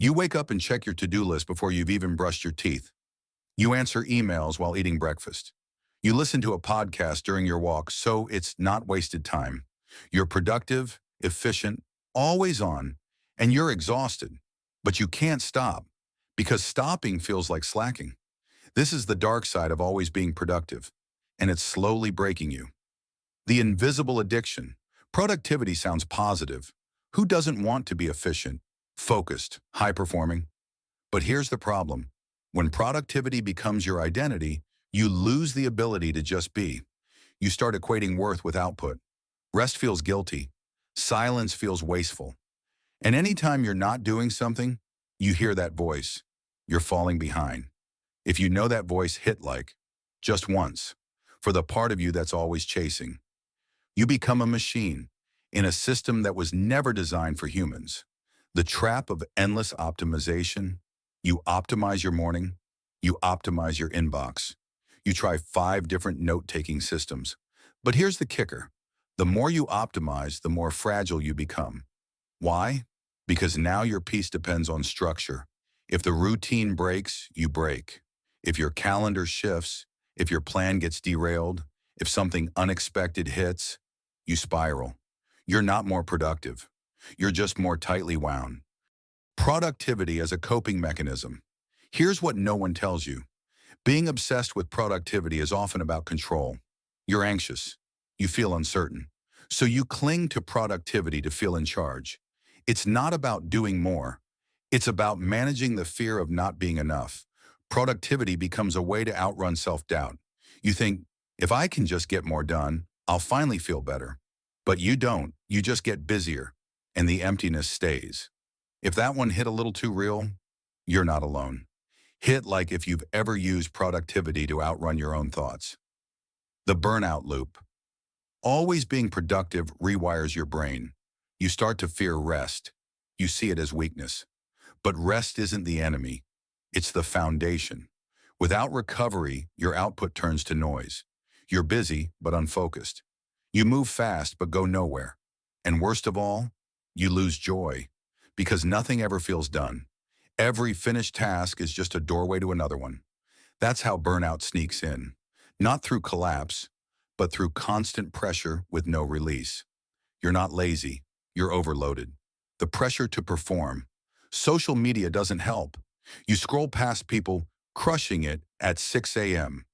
You wake up and check your to-do list before you've even brushed your teeth. You answer emails while eating breakfast. You listen to a podcast during your walk, so it's not wasted time. You're productive, efficient, always on, and you're exhausted. But you can't stop, because stopping feels like slacking. This is the dark side of always being productive, and it's slowly breaking you. The invisible addiction. Productivity sounds positive. Who doesn't want to be efficient, focused, high-performing? But here's the problem. When productivity becomes your identity, you lose the ability to just be. You start equating worth with output. Rest feels guilty. Silence feels wasteful. And anytime you're not doing something, you hear that voice. You're falling behind. If you know that voice, hit like, just once, for the part of you that's always chasing. You become a machine in a system that was never designed for humans. The trap of endless optimization. You optimize your morning. You optimize your inbox. You try 5 different note-taking systems. But here's the kicker. The more you optimize, the more fragile you become. Why? Because now your peace depends on structure. If the routine breaks, you break. If your calendar shifts, if your plan gets derailed, if something unexpected hits, you spiral. You're not more productive. You're just more tightly wound. Productivity as a coping mechanism. Here's what no one tells you. Being obsessed with productivity is often about control. You're anxious. You feel uncertain. So you cling to productivity to feel in charge. It's not about doing more. It's about managing the fear of not being enough. Productivity becomes a way to outrun self-doubt. You think, if I can just get more done, I'll finally feel better. But you don't. You just get busier, and the emptiness stays. If that one hit a little too real, you're not alone. Hit like if you've ever used productivity to outrun your own thoughts. The burnout loop. Always being productive rewires your brain. You start to fear rest. You see it as weakness. But rest isn't the enemy. It's the foundation. Without recovery, your output turns to noise. You're busy, but unfocused. You move fast, but go nowhere. And worst of all, you lose joy, because nothing ever feels done. Every finished task is just a doorway to another one. That's how burnout sneaks in. Not through collapse, but through constant pressure with no release. You're not lazy. You're overloaded. The pressure to perform. Social media doesn't help. You scroll past people crushing it at 6 a.m.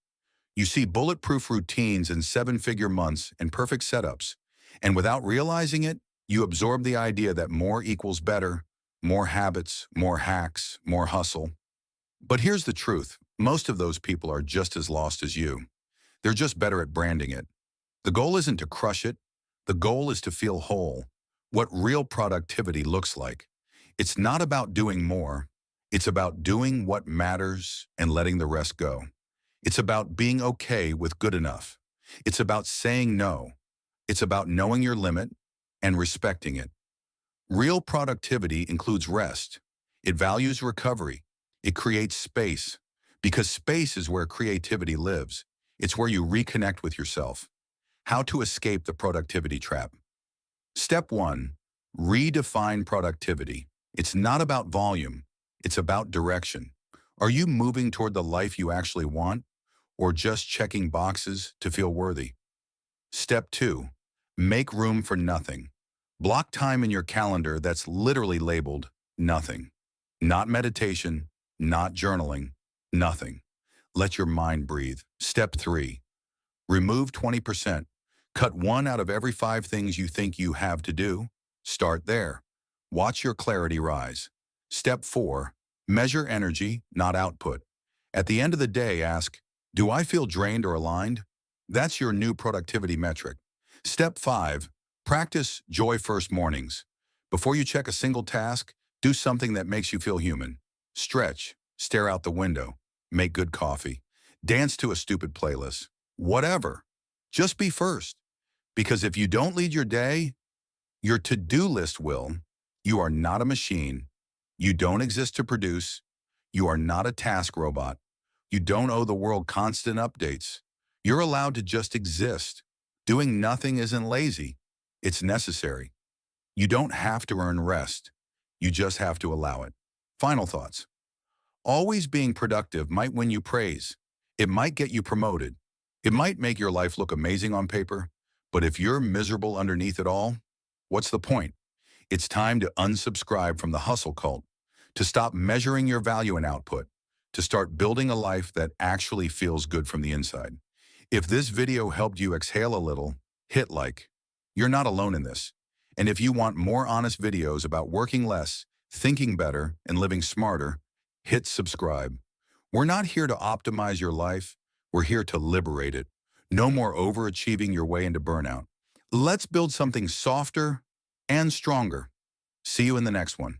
You see bulletproof routines and 7-figure months and perfect setups. And without realizing it, you absorb the idea that more equals better, more habits, more hacks, more hustle. But here's the truth. Most of those people are just as lost as you. They're just better at branding it. The goal isn't to crush it. The goal is to feel whole. What real productivity looks like. It's not about doing more. It's about doing what matters and letting the rest go. It's about being okay with good enough. It's about saying no. It's about knowing your limit and respecting it. Real productivity includes rest. It values recovery. It creates space, because space is where creativity lives. It's where you reconnect with yourself. How to escape the productivity trap. Step 1, redefine productivity. It's not about volume. It's about direction. Are you moving toward the life you actually want, or just checking boxes to feel worthy? Step 2, make room for nothing. Block time in your calendar that's literally labeled nothing. Not meditation, not journaling, nothing. Let your mind breathe. Step 3, remove 20%. Cut 1 out of every 5 things you think you have to do. Start there. Watch your clarity rise. Step 4, measure energy, not output. At the end of the day, ask, do I feel drained or aligned? That's your new productivity metric. Step 5, practice joy-first mornings. Before you check a single task, do something that makes you feel human. Stretch, stare out the window, make good coffee, dance to a stupid playlist, whatever. Just be first. Because if you don't lead your day, your to-do list will. You are not a machine. You don't exist to produce. You are not a task robot. You don't owe the world constant updates. You're allowed to just exist. Doing nothing isn't lazy. It's necessary. You don't have to earn rest. You just have to allow it. Final thoughts. Always being productive might win you praise. It might get you promoted. It might make your life look amazing on paper. But if you're miserable underneath it all, what's the point? It's time to unsubscribe from the hustle cult, to stop measuring your value in output, to start building a life that actually feels good from the inside. If this video helped you exhale a little, hit like. You're not alone in this. And if you want more honest videos about working less, thinking better, and living smarter, hit subscribe. We're not here to optimize your life. We're here to liberate it. No more overachieving your way into burnout. Let's build something softer and stronger. See you in the next one.